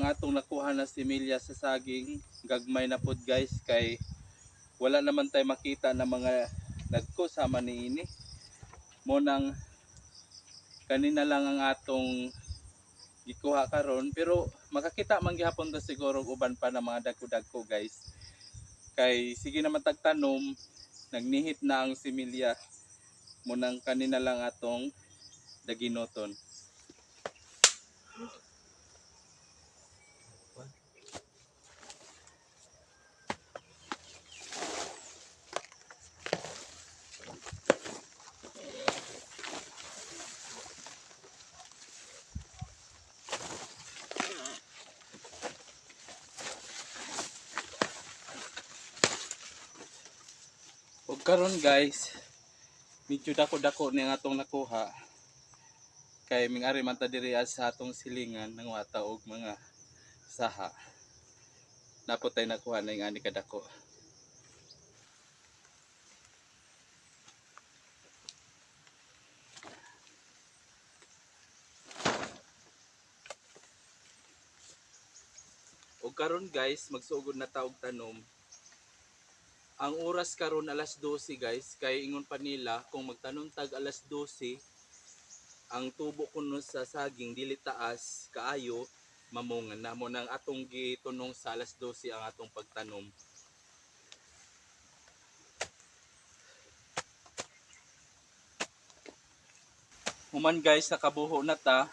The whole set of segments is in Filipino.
atong nakuha na similya sa saging gagmay na pod guys, kay wala naman tay makita na mga dagko sama niini. Mo nang kanina lang ang atong gikuha karon, pero makakita man gihapon ta siguro uban pa na mga dagko-dagko guys. Kay sige naman tagtanom, nagnihit na ang similya. Mo nang kanina lang atong daginoton. Ug karon guys, medyo dako-dako ni ang atong nakuha. Kay mingari man ta diri sa atong silingan ng wata og mga saha. Napot tay nakuha na yung ani kadako. Ug karon guys, magsugod na ta og tanom. Ang oras karon alas 12 guys, kay ingon pa nila kung magtanom tag alas 12, ang tubo kuno sa saging dili taas kaayo, mamungan na mo nang atong gitunong sa alas 12 ang atong pagtanom. Human guys, nakabuho na ta,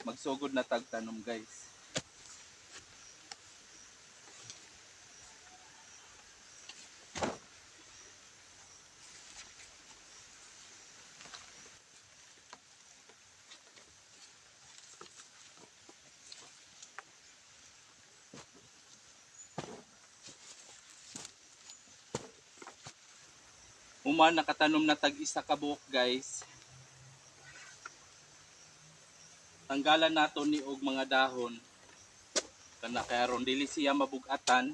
magsugod na tag tanom guys. Human nakatanom na tag isa ka buok guys. Tanggalan nato ni og mga dahon. Kana kay aron dili siya mabug-atan.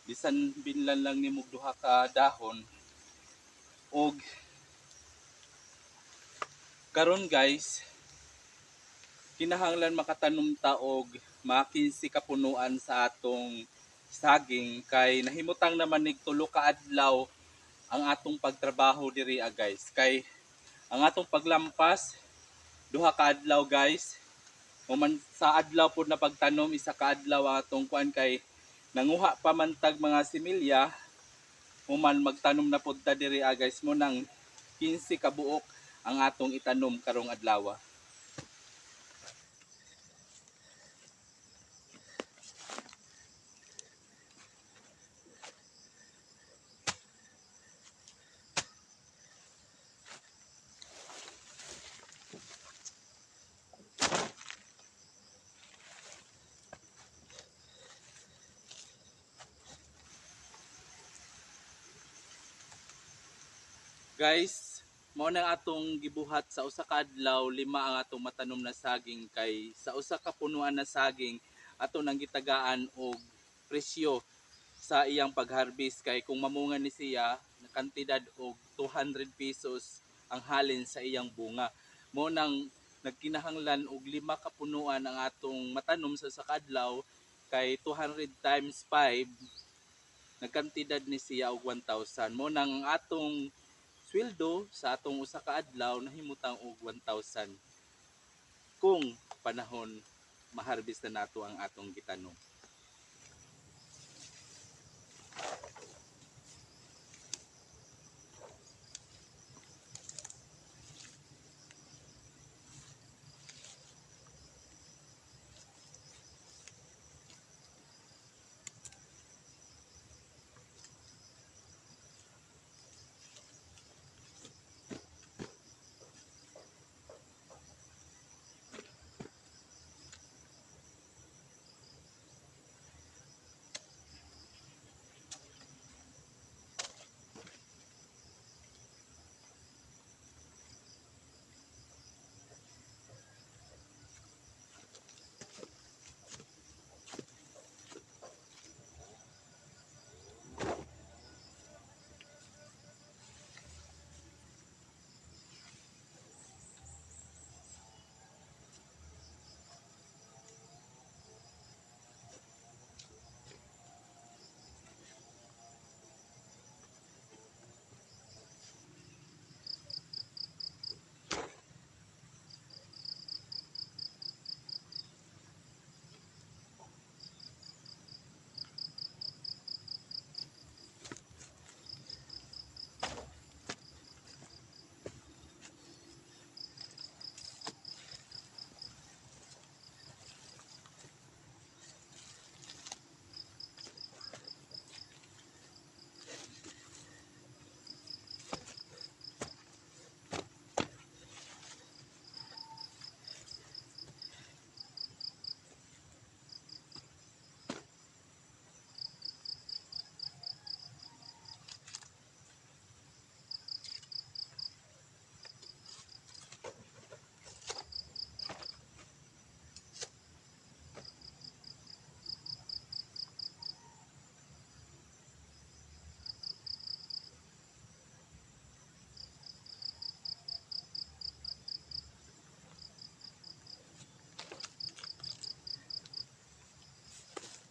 Bisan binlan lang nimo duha ka dahon. Og karon guys, kinahanglan makatanom ta og makinsi ka punuan sa atong saging, kay nahimutang naman nig tulo ka adlaw ang atong pagtrabaho diri guys. Kay ang atong paglampas duha ka adlaw guys. Human sa adlaw pod na pagtanom, isa ka adlaw ang atong kuan, kay nanguha pa man tag mga similya. Human magtanom na pod ta diri guys, mo nang 15 ka buok ang atong itanom karong adlaw. Guys, mao nang atong gibuhat sa usa ka adlaw, 5 ang atong matanom na saging, kay sa usa ka punuan na saging ato nang gitagaan og presyo sa iyang pag-harvest. Kay kung mamunga ni siya na kantidad og 200 pesos ang halin sa iyang bunga. Mo nang nagkinahanglan og 5 ka punuan ang atong matanom sa usa ka adlaw, kay 200 times 5 nagkantidad ni siya og 1,000. Mo nang atong sweldo sa atong usa ka adlaw nahimutang og 1,000 kung panahon maharbis na nato ang atong gitanom.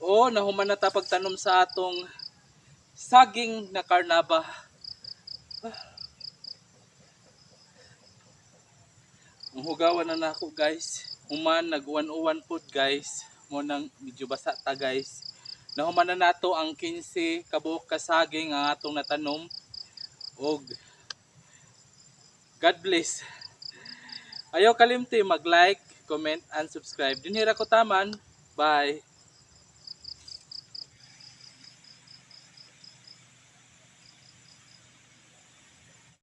oo, nahuman na ta pagtanom sa atong saging na karnaba. Ang hugawan na nako guys. Human nag-uwan-uwan pod guys. Mo nang medyo basa ta guys. Nahuman na nato ang 15 kabuok ka saging ang atong natanom. Og God bless. Ayaw kalimti mag-like, comment, and subscribe. Dinhira ko taman. Bye.